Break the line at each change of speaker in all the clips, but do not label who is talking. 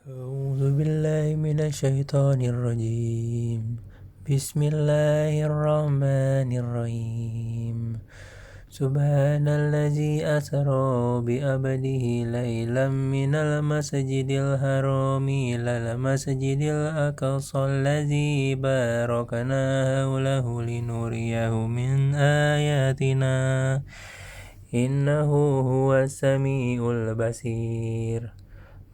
أعوذ بالله من الشيطان الرجيم بسم الله الرحمن الرحيم سبحان الذي أسرى بعبده ليلا من المسجد الحرام إلى المسجد الأقصى الذي باركنا حوله لنريه من آياتنا إنه هو السميع البصير.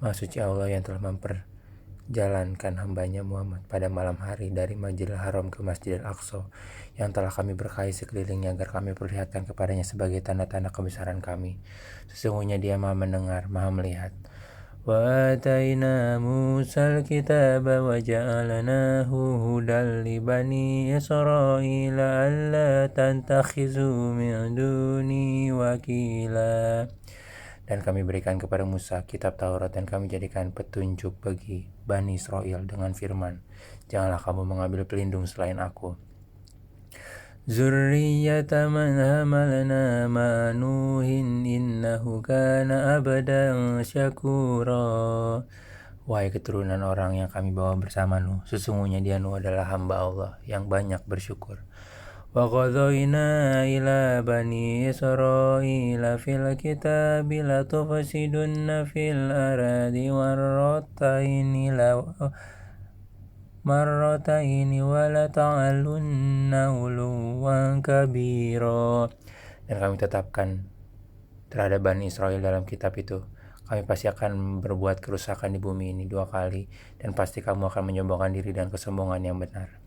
Maha suci Allah yang telah memperjalankan hambanya Muhammad pada malam hari dari Masjidil Haram ke Masjidil Aqsa, yang telah kami berkahi sekelilingnya agar kami perlihatkan kepadanya sebagai tanda-tanda kebesaran kami. Sesungguhnya Dia Maha mendengar, Maha melihat. Wa ataina Musal kitaba wa ja'alnahu hudan li bani Israila alla tantakhizu min duni wakila. Dan kami berikan kepada Musa kitab Taurat dan kami jadikan petunjuk bagi Bani Israel dengan firman, janganlah kamu mengambil pelindung selain aku. Zurriyata man hamalna ma Nuhin innahu kana abdan syakura. Wahai keturunan orang yang kami bawa bersama Nuh, sesungguhnya dia Nuh adalah hamba Allah yang banyak bersyukur. Wa qadayna ila bani Israila fil kitabi la tufsidunna fil ardi marrataini wa la ta'alunna uluwan kabira. Dan kami tetapkan terhadap Bani Israel dalam kitab itu, kami pasti akan berbuat kerusakan di bumi ini 2 kali, dan pasti kamu akan menyombongkan diri dan kesombongan yang benar.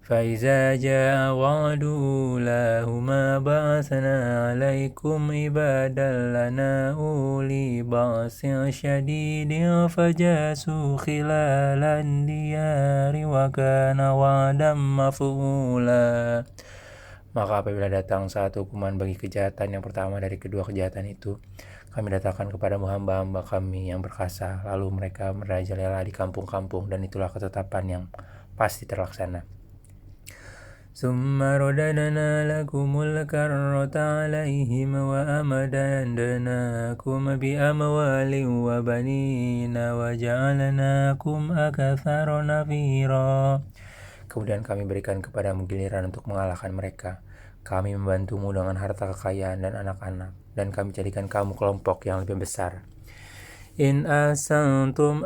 فَإِذَا جَاءَ وَعْدُ أُولَاهُمَا بَعَثْنَا عَلَيْكُمْ عِبَادًا لَنَا أُولِي بَأْسٍ شَدِيدٍ فَجَاسُوا خِلَالَ الدِّيَارِ وَكَانَ وَعْدًا مَفْعُولًا. Maka apabila datang saat hukuman bagi kejahatan yang pertama dari kedua kejahatan itu, kami datangkan kepadamu hamba-hamba kami yang berkasa, lalu mereka merajalela di kampung-kampung, dan itulah ketetapan yang pasti terlaksana. Summa radadna lakumul karrata alaihim wa amadadnakum bi amwalin wa banina wa ja'alnakum aktsara nafira. Kemudian kami berikan kepadamu giliran untuk mengalahkan mereka. Kami membantumu dengan harta kekayaan dan anak-anak, dan kami jadikan kamu kelompok yang lebih besar. In asantum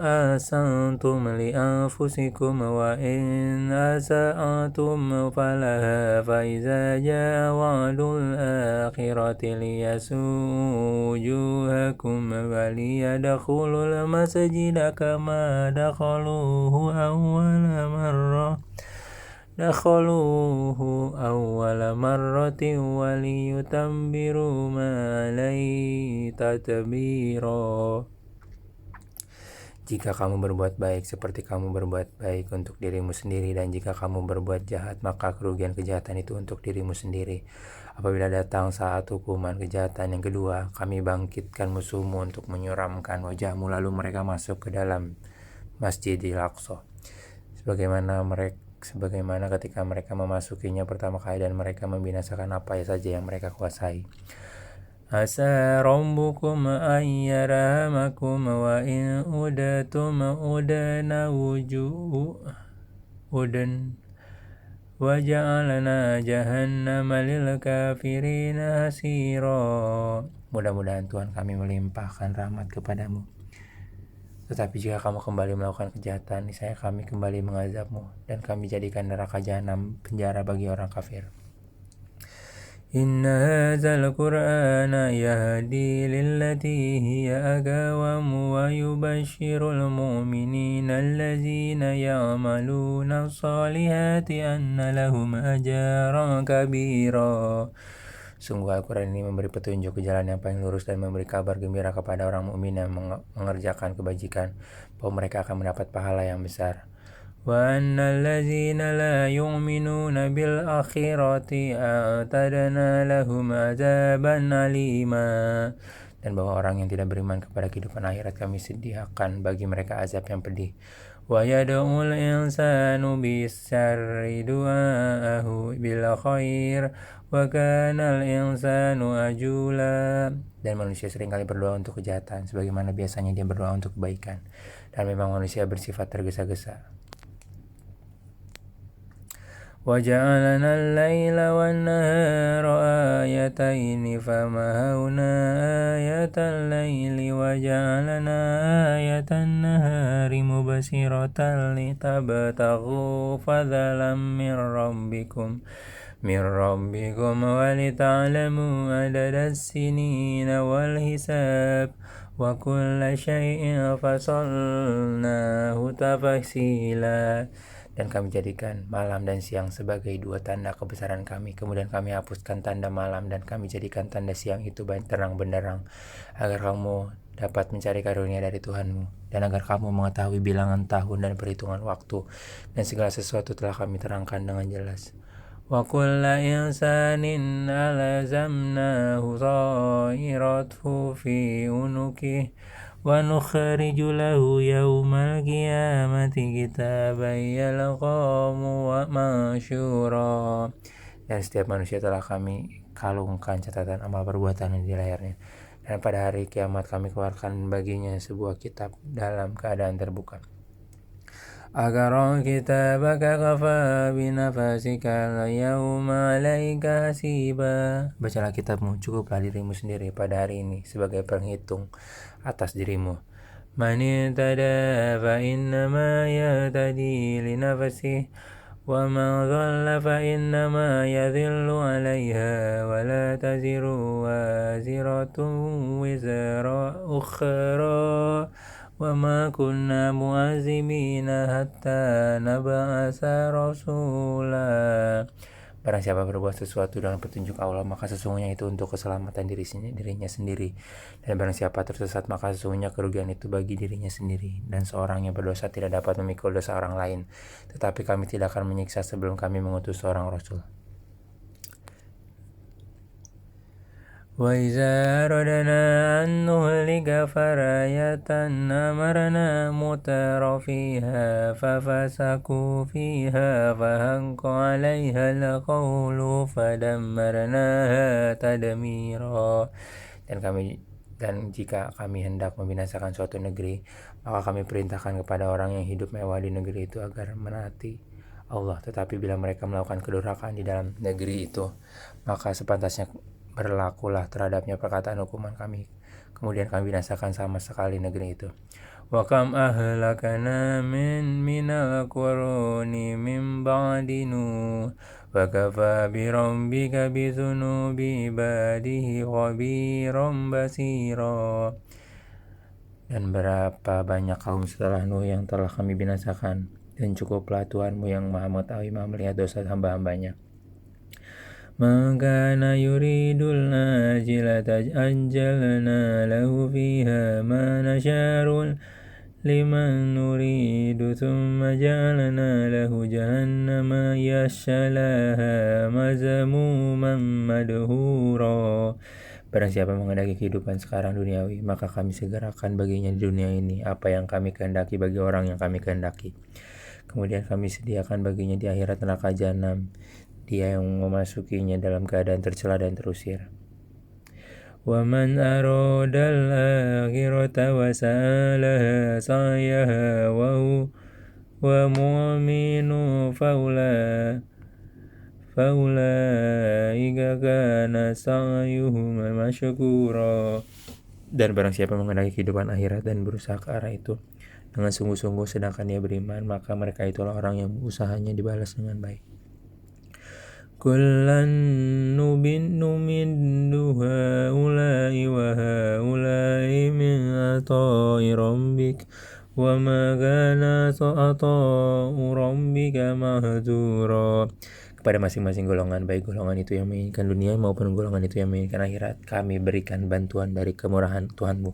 li anfusikum wa in asa'atum falaha fa iza jaa wa'dul akhirati liyasujuhakum wa liyadkhulul masjida kama dakhaluhu awwala marratin wa liyutambiru ma alaihi tatbira. Jika kamu berbuat baik seperti kamu berbuat baik untuk dirimu sendiri, dan jika kamu berbuat jahat maka kerugian kejahatan itu untuk dirimu sendiri. Apabila datang saat hukuman kejahatan yang kedua, kami bangkitkan musuhmu untuk menyuramkan wajahmu, lalu mereka masuk ke dalam Masjidil Aqsa sebagaimana ketika mereka memasukinya pertama kali, dan mereka membinasakan apa saja yang mereka kuasai. Asa rabbukum an yarhamakum wa in udatum udana udan wa ja'alna jahannama lil kafirina hasira. Mudah-mudahan Tuhan kami melimpahkan rahmat kepadamu. Tetapi jika kamu kembali melakukan kejahatan, niscaya kami kembali mengazabmu, dan kami jadikan neraka jahanam penjara bagi orang kafir. Inna hadzal Qur'ana yahdi lillati hiya aqwam wa yubashshirul mu'minina allazina ya'maluna shalihati anna lahum ajran kabira. Sungguh Al-Quran ini memberi petunjuk ke jalan yang paling lurus dan memberi kabar gembira kepada orang mukmin yang mengerjakan kebajikan, bahwa mereka akan mendapat pahala yang besar. Wa annal ladzina la yu'minuna bil akhirati a'tadna lahum adzaban alima. dan bahwa orang yang tidak beriman kepada kehidupan akhirat kami sediakan bagi mereka azab yang pedih. Wa yad'ul insanu bis-syarri du'aahu bil khair wa kana al-insanu ajula. Dan manusia seringkali berdoa untuk kejahatan sebagaimana biasanya dia berdoa untuk kebaikan, dan memang manusia bersifat tergesa-gesa. وَجَعَلْنَا اللَّيْلَ وَالنَّهَارَ آيَتَيْنِ فَمَحَوْنَا آيَةَ اللَّيْلِ وَجَعَلْنَا آيَةَ النَّهَارِ مُبْصِرَةً لِتَبْتَغُوا فَضْلًا مِنْ رَبِّكُمْ وَلِتَعْلَمُوا عَدَدَ السِّنِينَ وَالْحِسَابَ وَكُلَّ شَيْءٍ فَصَّلْنَاهُ تَفْصِيلًا. Dan kami jadikan malam dan siang sebagai dua tanda kebesaran kami. Kemudian kami hapuskan tanda malam dan kami jadikan tanda siang itu terang benderang, agar kamu dapat mencari karunia dari Tuhanmu, dan agar kamu mengetahui bilangan tahun dan perhitungan waktu, dan segala sesuatu telah kami terangkan dengan jelas. Wa kulla insanin alzamnahu ta'iratuhu fi unukihi wa nukhriju lahu yawmal qiyamati kitaban yalqahu mansyura. Dan setiap manusia telah kami kalungkan catatan amal perbuatan di layarnya, dan pada hari kiamat kami keluarkan baginya sebuah kitab dalam keadaan terbuka. Aqra kitabaka kafa binafsika al-yawma 'alaika hasiba. Bacalah kitabmu, cukuplah dirimu sendiri pada hari ini sebagai penghitung atas dirimu. Man ihtada fa innama yahtadi li nafsihi wa man dhalla fa innama yadhillu 'alaiha wa la taziru waziratun wizra ukhra wa ma kunna mu'azzibina hatta nab'atsa rasula. Barang siapa berbuat sesuatu dengan petunjuk Allah, maka sesungguhnya itu untuk keselamatan dirinya sendiri. Dan barang siapa tersesat, maka sesungguhnya kerugian itu bagi dirinya sendiri. Dan seorang yang berdosa tidak dapat memikul dosa orang lain, tetapi kami tidak akan menyiksa sebelum kami mengutus seorang Rasul. وَإِذَا أَرَدْنَا أَن نُهْلِكَ قَرْيَةً أَمَرْنَا مُتْرَفِيهَا فَفَسَقُوا فِيهَا فَحَقَّ عَلَيْهَا الْقَوْلُ فَدَمَّرْنَاهَا تَدْمِيرًا. Dan jika kami hendak membinasakan suatu negeri, maka kami perintahkan kepada orang yang hidup mewah di negeri itu agar menaati Allah. Tetapi bila mereka melakukan kedurhakaan di dalam negeri itu, maka sepantasnya berlakulah terhadapnya perkataan hukuman kami. Kemudian kami binasakan sama sekali negeri itu. Wa kam ahlakana minal quruni min ba'di Nuh wa kafa bi rabbika bi dzunubi ibadihi khabiran basira. Dan berapa banyak kaum setelah Nuh yang telah kami binasakan, dan cukuplah Tuhanmu yang maha mengetahui, maha melihat dosa hamba-hambanya. Man kana yuridul ajilata ajjalna lahu fiha ma nasha'u liman nuridu thumma ja'alna lahu jahannama yaslaha mazmuman madhura. Barang siapa menghendaki kehidupan sekarang duniawi, maka kami segerakan baginya di dunia ini apa yang kami kehendaki bagi orang yang kami kehendaki. Kemudian kami sediakan baginya di akhirat neraka jahanam, dia yang memasukinya dalam keadaan tercela dan terusir. Wa man aradal akhirata wa sa'alaha sa'yaha wa mu'minu faulaika kana sa'yuhum mashkura. Dan barang siapa menghendaki kehidupan akhirat dan berusaha ke arah itu dengan sungguh-sungguh sedangkan dia beriman, maka mereka itulah orang yang usahanya dibalas dengan baik. Kullan numiddu haula'i wa haula'i min ata'i rabbik wa ma kana ata'u rabbika mahdzura. Kepada masing-masing golongan, baik golongan itu yang menginginkan dunia maupun golongan itu yang menginginkan akhirat, kami berikan bantuan dari kemurahan Tuhanmu,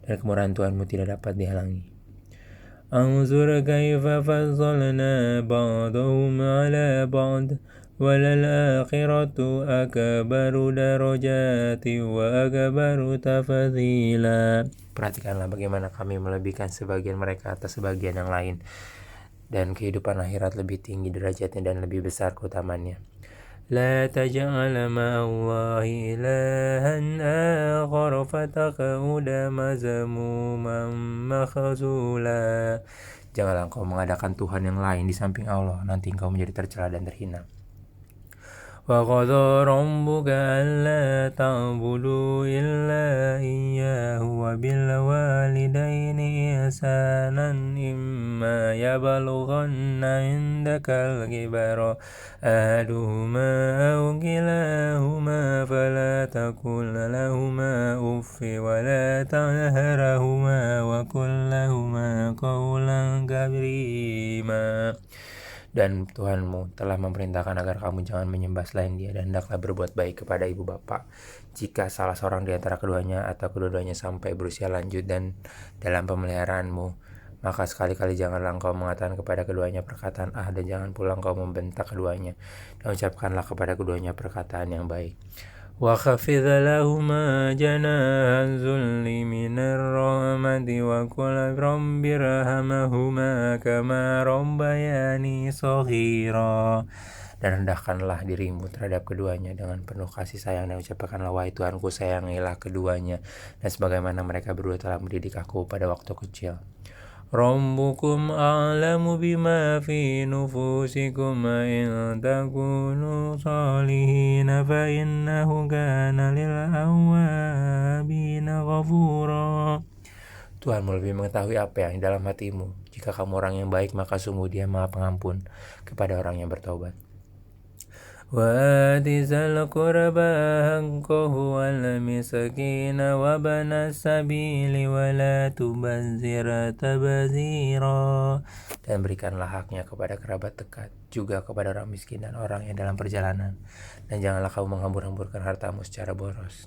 dan kemurahan Tuhanmu tidak dapat dihalangi. Anzur kaifa fazzalna ba'dahum 'ala ba'd Walal-akhiratu akbaru darajati wa akbaru tafadhila. Perhatikanlah bagaimana kami melebihkan sebagian mereka atas sebagian yang lain, dan kehidupan akhirat lebih tinggi derajatnya dan lebih besar keutamannya. La taj'al ma'allahi ilahan akhar fataqauda mazmuman makhzula. Janganlah engkau mengadakan Tuhan yang lain di samping Allah, nanti engkau menjadi tercela dan terhina. Wa qadha rabbuka alla ta'budu illa iyyahu wa bil walidaini ihsanan imma yablughanna 'indakal kibara ahaduhuma aw kilahuma fala taqul lahumā uff wa la tanharhumā wa qul lahumā qawlan karīmā. Dan Tuhanmu telah memerintahkan agar kamu jangan menyembah selain Dia, dan hendaklah berbuat baik kepada ibu bapa. Jika salah seorang di antara keduanya atau kedua-duanya sampai berusia lanjut dan dalam pemeliharaanmu, maka sekali-kali janganlah engkau mengatakan kepada keduanya perkataan dan jangan pula engkau membentak keduanya, dan ucapkanlah kepada keduanya perkataan yang baik. وَخَفِضْ لَهُمَا جَنَاحَ الذُّلِّ مِنَ الرَّحْمَةِ وَقُلْ رَبِّ ارْحَمْهُمَا كَمَا رَبَّيَانِي صَغِيرًا. Dan rendahkanlah dirimu terhadap keduanya dengan penuh kasih sayang, dan ucapkanlah, wahai Tuhanku, sayangilah keduanya, dan sebagaimana mereka berdua telah mendidik aku pada waktu kecil. Rabbukum a'lamu bima fi nufusikum in takunu salihina fa innahu kana lil awwabina ghafura. Tuhanmu lebih mengetahui apa yang di dalam hatimu. Jika kamu orang yang baik, maka sungguh Dia Maha Pengampun kepada orang yang bertaubat. وآت ذا القربى حقه والمسكين وابن السبيل ولا تبذر تبذيرا. Dan berikanlah haknya kepada kerabat dekat, juga kepada orang miskin dan orang yang dalam perjalanan, dan janganlah kamu menghambur-hamburkan hartamu secara boros.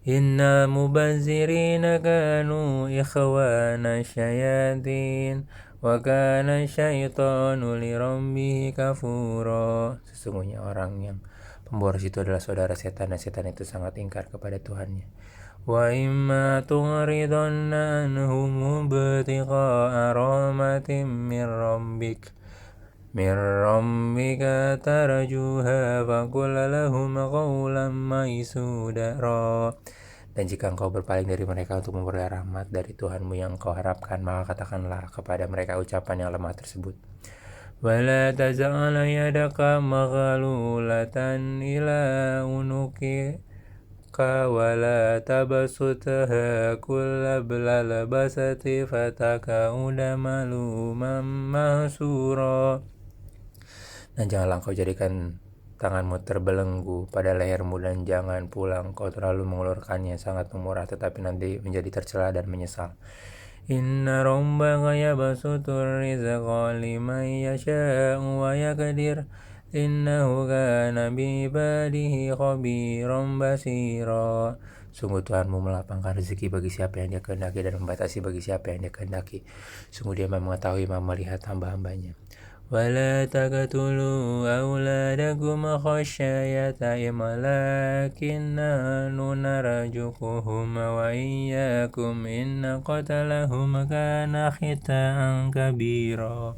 Inna mubazzirina kanu ikhwana syayatin wa kana syaitanu lirabbihi kafura. Sesungguhnya orang yang pemboros itu adalah saudara setan, dan setan itu sangat ingkar kepada Tuhannya. Wa imma tu'ridanna anhum ibtigha'a rahmatin min rabbika tarjuha faqul lahum qawlan maysudara. Dan jika engkau berpaling dari mereka untuk memperoleh rahmat dari Tuhanmu yang engkau harapkan, maka katakanlah kepada mereka ucapan yang lemah tersebut. Wala taj'al yadaka maghlulatan ila unuqika wala tabsutha kullal basati fataqauda maluman mahsura. Dan janganlah engkau jadikan tanganmu terbelenggu pada lehermu, dan jangan pula engkau terlalu mengulurkannya sangat memurah, tetapi nanti menjadi tercela dan menyesal. Inna rabbaka yabsutur rizqa liman yasha'u wa yaqdir innahu kana bi ibadihi khabiran basira. Sungguh Tuhanmu melapangkan rezeki bagi siapa yang Dia kehendaki dan membatasi bagi siapa yang Dia kehendaki. Sungguh Dia mengetahui, melihat hamba-hambanya. ولا تقتلوا أولادكم خشية إملاق نحن نرزقهم وإياكم إن قتلهم كان خطأ كبيرا.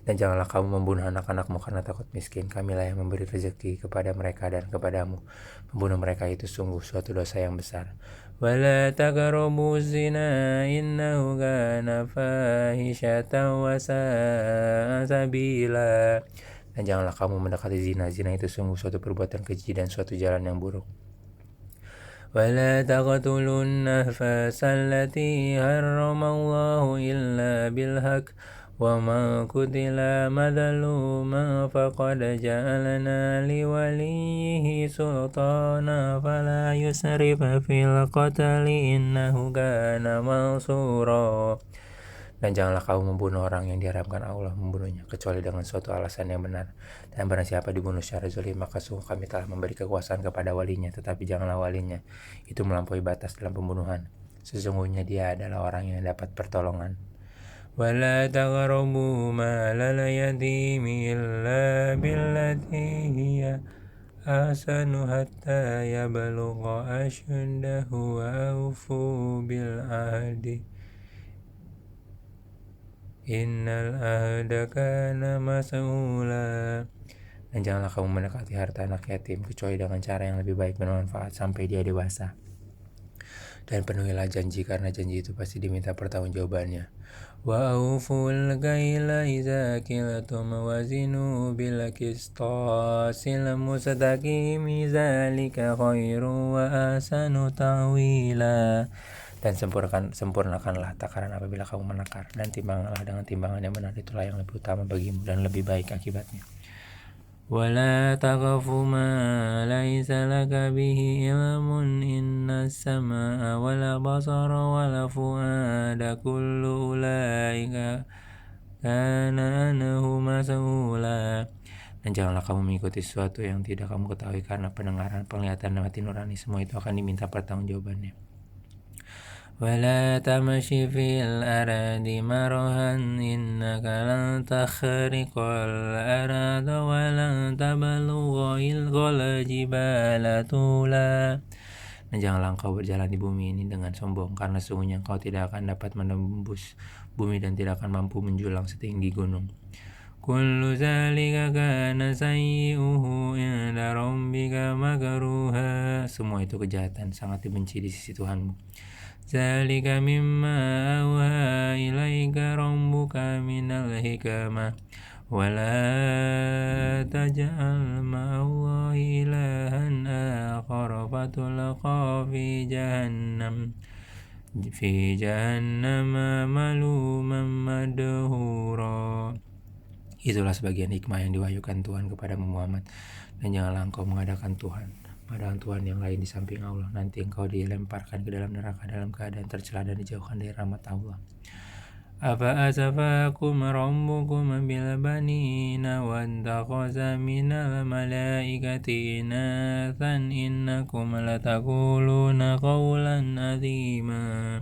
Dan janganlah kamu membunuh anak-anakmu karena takut miskin. Kamilah yang memberi rezeki kepada mereka dan kepadamu. Membunuh mereka itu sungguh suatu dosa yang besar. Wala taqrabu zina innahu kana fahishatan wa sa'a sabila. Dan janganlah kamu mendekati zina. Zina itu sungguh suatu perbuatan keji dan suatu jalan yang buruk. Wala taqtulun nafsa allati harramallahu illa bilhaq wa ma qutila madluman faqad ja'alna liwaliyhi sultana fala yusrif fil qatli innahu kana mansura. Dan janganlah kamu membunuh orang yang diharamkan Allah membunuhnya kecuali dengan suatu alasan yang benar. Dan barang siapa dibunuh secara zalim, maka sungguh kami telah memberi kekuasaan kepada walinya, tetapi janganlah walinya itu melampaui batas dalam pembunuhan. Sesungguhnya dia adalah orang yang dapat pertolongan. ولا تقربوا مال اليتيم إلا بالتي هي أحسن حتى يبلغ أشده وأوفوا بالعهد إن العهد كان مسؤولا. Dan janganlah kamu mendekati harta anak yatim kecuali dengan cara yang lebih baik bermanfaat sampai dia dewasa. Dan penuhilah janji karena janji itu pasti diminta pertanggungjawabannya. Wa auful kaila idza kiltum wazinu bil qistasil mustaqim zalika khairu wa ahsanu ta'wila. Dan sempurnakanlah takaran apabila kamu menakar, dan timbanganlah dengan timbangan yang benar, itulah yang lebih utama bagimu dan lebih baik akibatnya. ولا تقف ما ليس لك به علم إن السمع والبصر والفؤاد كل أولئك كان عنه مسؤولا. Dan janganlah kamu mengikuti sesuatu yang tidak kamu ketahui, karena pendengaran, penglihatan, dan hati nurani semua itu akan diminta pertanggungjawabannya. ولا تمشي في الأرض مرها إنك لن تخرق الأرض ولن تبلغ الجبال طولا. Dan janganlah engkau berjalan di bumi ini dengan sombong, karena sesungguhnya engkau tidak akan dapat menembus bumi dan tidak akan mampu menjulang setinggi gunung. Kullu zalika kana sayyi'uhu inda rabbika makruha. Semua itu kejahatan, sangat dibenci di sisi Tuhanmu. Zalika mimma awha ilaika rabbuka minal hikmah wa la taj'al ma'allahi ilahan akhar fatulqa fi jahannam maluman madhura. Itulah sebagian hikmah yang diwahyukan Tuhan kepada Muhammad. Dan janganlah engkau mengadakan Tuhan yang lain di samping Allah. Nanti engkau dilemparkan ke dalam neraka dalam keadaan tercela dan dijauhkan dari rahmat Allah. Apa asafakum rabbukum bil banina wa takhaza minal malaikati inathan innakum lataquluna qawlan azima.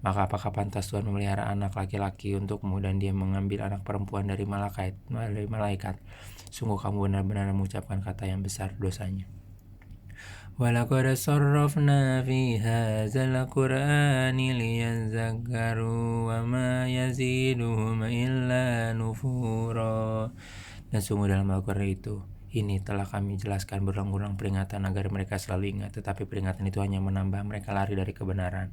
Maka apakah pantas Tuhan memelihara anak laki-laki untukmu dan dia mengambil anak perempuan dari malaikat? Sungguh kamu benar-benar mengucapkan kata yang besar dosanya. وَلَقَدْ صَرَّفْنَا فِي هَذَا الْقُرْآنِ لِيَذَّكَّرُوا وَمَا يَزِيدُهُمْ إِلَّا نُفُورًا. Dan sungguh dalam Al-Quran ini telah kami jelaskan berulang-ulang peringatan agar mereka selalu ingat, tetapi peringatan itu hanya menambah mereka lari dari kebenaran.